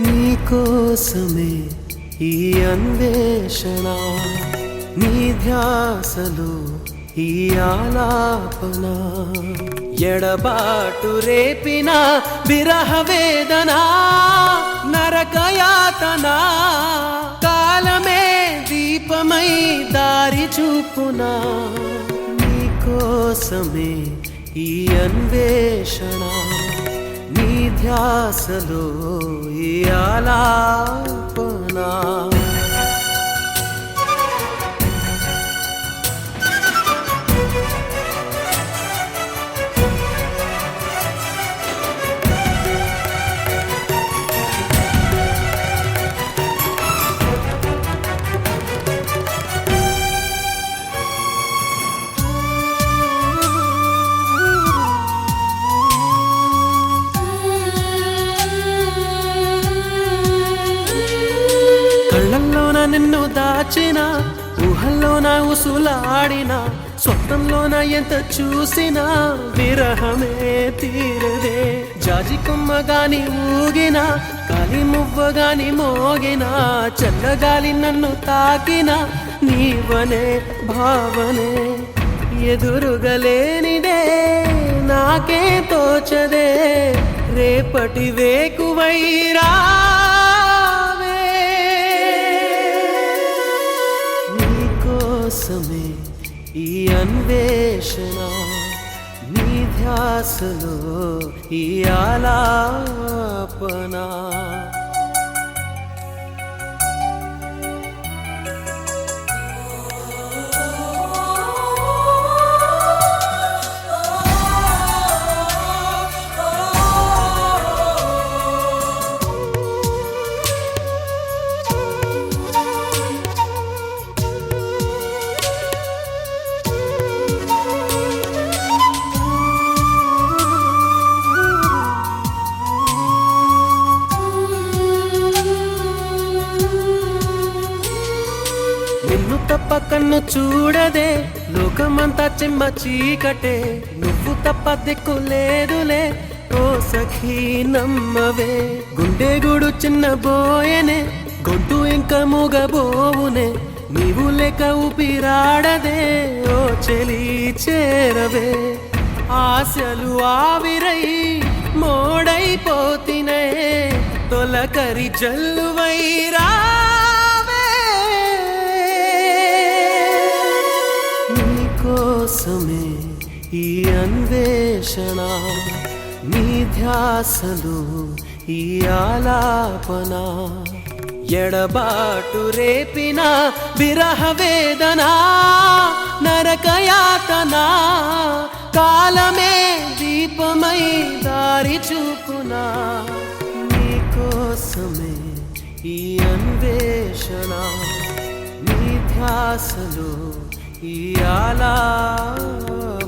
నీకోసమే ఈ అన్వేషణ, నీ ధ్యాసలో ఈ ఆలాపన, ఎడబాటు రేపిన విరహ వేదన, నరకయాతన, కాలమే దీపమై దారి చూపునా. నీకోసమే ఈ అన్వేషణ, నీ ధ్యాసలో ఈ ఆలాపన. కళ్ళల్లోన నిన్ను దాచిన, ఊహల్లోన ఉసులాడిన, స్వప్నంలోన ఎంత చూసినా విరహమే తీరదే. జాజి కొమ్మగాని ఊగిన, కాలి మువ్వగాని మోగిన, చల్లగాలి నన్ను తాకిన, నీవనే భావనే ఎదురుగలేనిదే, నాకే తోచదే. రేపటి వేకువైరా కోసమే ఈ అన్వేషణ, నీ ధ్యాసలో ఈ ఆలాపన. నిన్ను తప్ప కన్ను చూడదే, లోకమంతా చెమ్మ చీకటే, నువ్వు తప్ప దిక్కు లేదులే, ఓ సఖీ నమ్మవే. గుండె గూడు చిన్న బోయనే, గొంతు ఇంకా మూగబోవునే, నీవు లేక ఊపిరాడదే, ఓ చెలి చేరవే. ఆశలు ఆవిరై మోడైపోతినే, తొలకరి జల్లువైరా. కోసమే ఈ అన్వేషణ, నీ ధ్యాసలో ఈ ఆలాపన, ఎడబాటు రేపిన విరహ వేదన, నరకయాతన, కాలమే దీపమై దారి చూపునా. నీకోసమే ఈ అన్వేషణ, నీ ధ్యాసలో ఈ ఆలాపన.